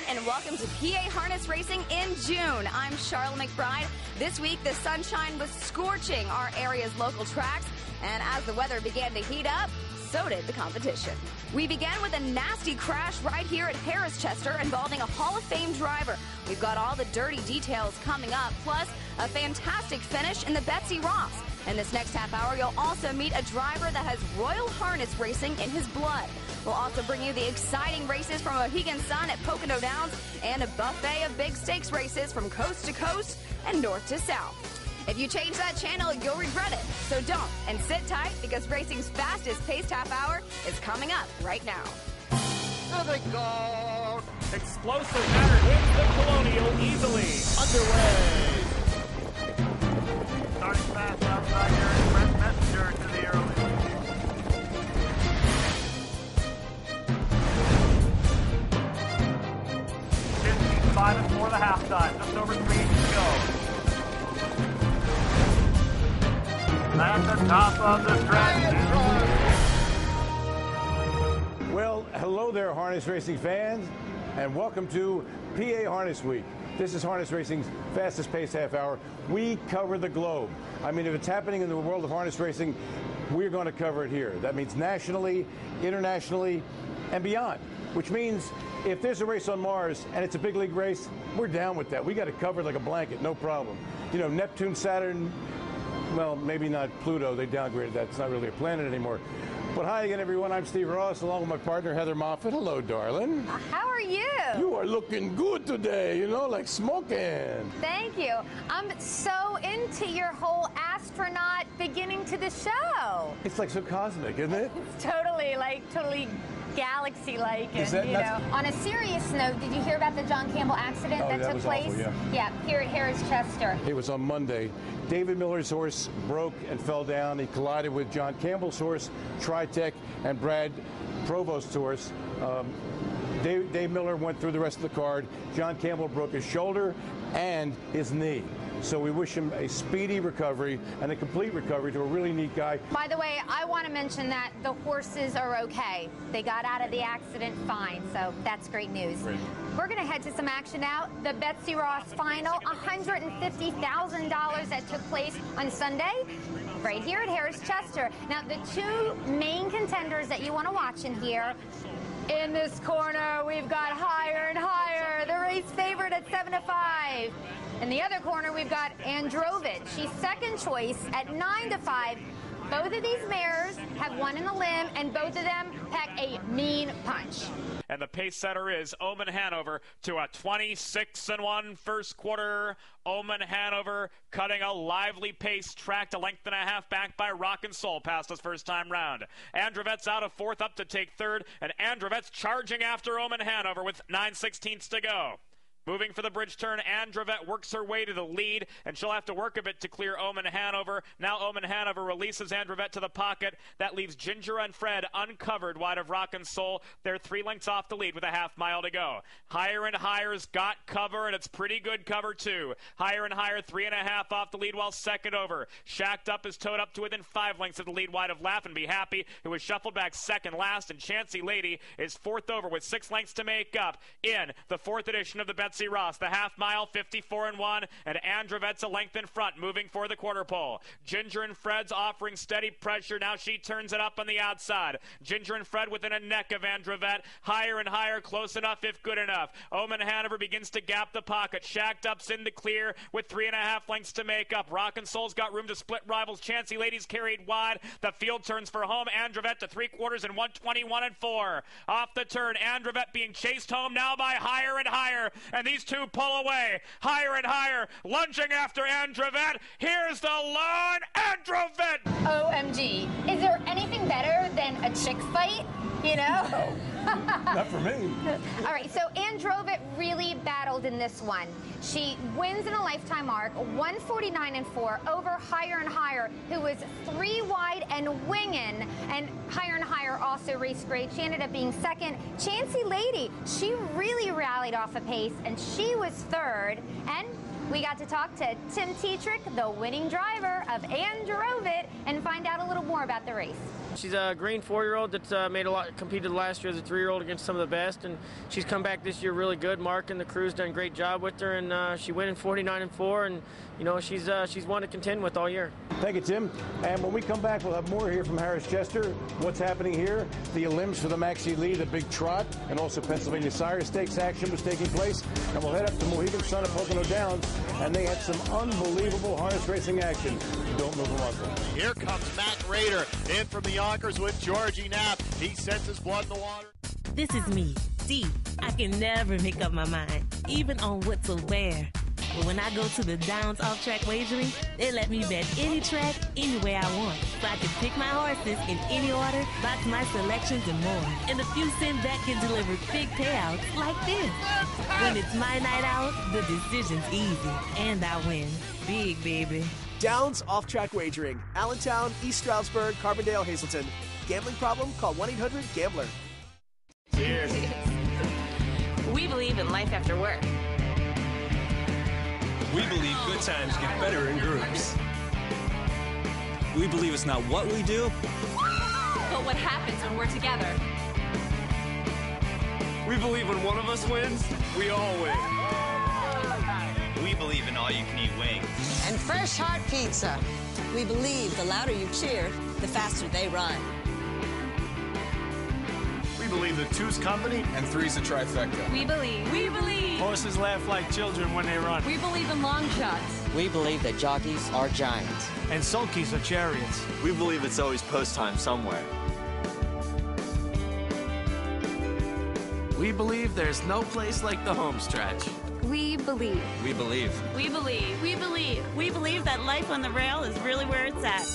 and welcome to PA Harness Racing in June. I'm Sharla McBride. This week, the sunshine was scorching our area's local tracks, and as the weather began to heat up, so did the competition. We began with a nasty crash right here at Harrah involving a Hall of Fame driver. We've got all the dirty details coming up, plus a fantastic finish in the Betsy Ross. In this next half hour, you'll also meet a driver that has Royal Harness Racing in his blood. We'll also bring you the exciting races from Mohegan Sun at Pocono Downs and a buffet of big stakes races from coast to coast and north to south. If you change that channel, you'll regret it. So don't, and sit tight because racing's fastest paced half hour is coming up right now. There they go. Explosive Matter wins the Colonial easily. Underway. Starting fast outside here is Brent Messenger to the early. 15-5 the halftime. Just over 3 to go. At the top of the stretch. Well, hello there, harness racing fans, and welcome to PA Harness Week. This is harness racing's fastest paced half hour. We cover the globe. I mean, if it's happening in the world of harness racing, we're going to cover it here. That means nationally, internationally, and beyond, which means if there's a race on Mars and it's a big league race, we're down with that. We got it covered like a blanket, no problem. You know, Neptune, Saturn, well, maybe not Pluto. They downgraded that. It's not really a planet anymore. But hi again, everyone. I'm Steve Ross, along with my partner, Heather Moffat. Hello, darling. How are you? You are looking good today, you know, like smoking. Thank you. I'm so into your whole astronaut beginning to the show. It's like so cosmic, isn't it? It's totally galaxy-like. Is And, that on a serious note, did you hear about the John Campbell accident that took place? Awful, yeah. Yeah, here at Harrah. It was on Monday. David Miller's horse broke and fell down. He collided with John Campbell's horse, Tritech, and Brad Provost's horse. Dave Miller went through the rest of the card. John Campbell broke his shoulder and his knee. So we wish him a speedy recovery and a complete recovery to a really neat guy. By the way, I want to mention that the horses are okay. They got out of the accident fine, so that's great news. Great. We're going to head to some action now. The Betsy Ross Final, $150,000 that took place on Sunday right here at Harrah. Now, the two main contenders that you want to watch in here, in this corner, we've got Higher and Higher, the race favorite at 7-5. In the other corner, we've got Anndrovette. She's second choice at 9-5. Both of these mares have one in the limb, and both of them pack a mean punch. And the pace setter is Omen Hanover to a 26-1 first quarter. Omen Hanover cutting a lively pace, tracked a length and a half back by Rockin' Soul past his first time round. Anndrovette's out of fourth, up to take third, and Anndrovette's charging after Omen Hanover with 9/16 to go. Moving for the bridge turn, Anndrovette works her way to the lead, and she'll have to work a bit to clear Omen Hanover. Now Omen Hanover releases Anndrovette to the pocket. That leaves Ginger and Fred uncovered wide of Rockin' Soul. They're 3 lengths off the lead with a half mile to go. Higher and Higher's got cover, and it's pretty good cover, too. Higher and Higher, 3.5 off the lead, while second over. Shacked Up is towed up to within 5 lengths of the lead wide of Laugh and Be Happy, who was shuffled back second last, and Chancy Lady is fourth over with 6 lengths to make up in the 4th edition of the Betsy Ross. The half mile, 54-1, and Anndrovette's a length in front, moving for the quarter pole. Ginger and Fred's offering steady pressure. Now she turns it up on the outside. Ginger and Fred within a neck of Anndrovette. Higher and Higher, close enough if good enough. Omen Hanover begins to gap the pocket. Shacked Up's in the clear with 3.5 lengths to make up. Rockin' Soul's got room to split rivals. Chancy Lady's carried wide. The field turns for home. Anndrovette to 3/4 and 121-4. Off the turn, Anndrovette being chased home now by Higher and Higher, and these two pull away. Higher and Higher lunging after Anndrovette. Here's the line, Anndrovette! OMG. Is there anything better than a chick fight? You know? No, not for me. All right, so Anndrovette really battled in this one. She wins in a lifetime arc, 149-4 over Higher and Higher, who was 3 wide and winging. And Higher and Higher also raced great. She ended up being second. Chancy Lady, she really rallied off a pace, and she was third. And we got to talk to Tim Tetrick, the winning driver of Anndrovette, and find out a little more about the race. She's a green 4-year-old that competed last year as a 3-year-old against some of the best, and she's come back this year really good. Mark and the crew's done a great job with her, and she went in 49-4, and you know she's one to contend with all year. Thank you, Tim. And when we come back, we'll have more here from Harris Chester. What's happening here? The limbs for the Maxie Lee, the big trot, and also Pennsylvania Sire Stakes action was taking place. And we'll head up to Mohegan Sun at Pocono Downs, and they had some unbelievable harness racing action. Don't move a muscle. Here comes Matt Rader in from the Yonkers with Georgie Knapp. He sets his blood in the water. This is me, Dee. I can never make up my mind, even on what to wear. But when I go to the Downs Off-Track Wagering, they let me bet any track, any way I want. So I can pick my horses in any order, box my selections, and more. And a few cent bet can deliver big payouts like this. When it's my night out, the decision's easy. And I win. Big, baby. Downs Off-Track Wagering. Allentown, East Stroudsburg, Carbondale, Hazleton. Gambling problem? Call 1-800-GAMBLER. Cheers. We believe in life after work. We believe good times get better in groups. We believe it's not what we do, but what happens when we're together. We believe when one of us wins, we all win. We believe in all-you-can-eat wings. And fresh hot pizza. We believe the louder you cheer, the faster they run. We believe that 2's company and 3's a trifecta. We believe. We believe. Horses laugh like children when they run. We believe in long shots. We believe that jockeys are giants. And sulkies are chariots. We believe it's always post time somewhere. We believe there's no place like the home stretch. We believe. We believe. We believe. We believe. We believe that life on the rail is really where it's at.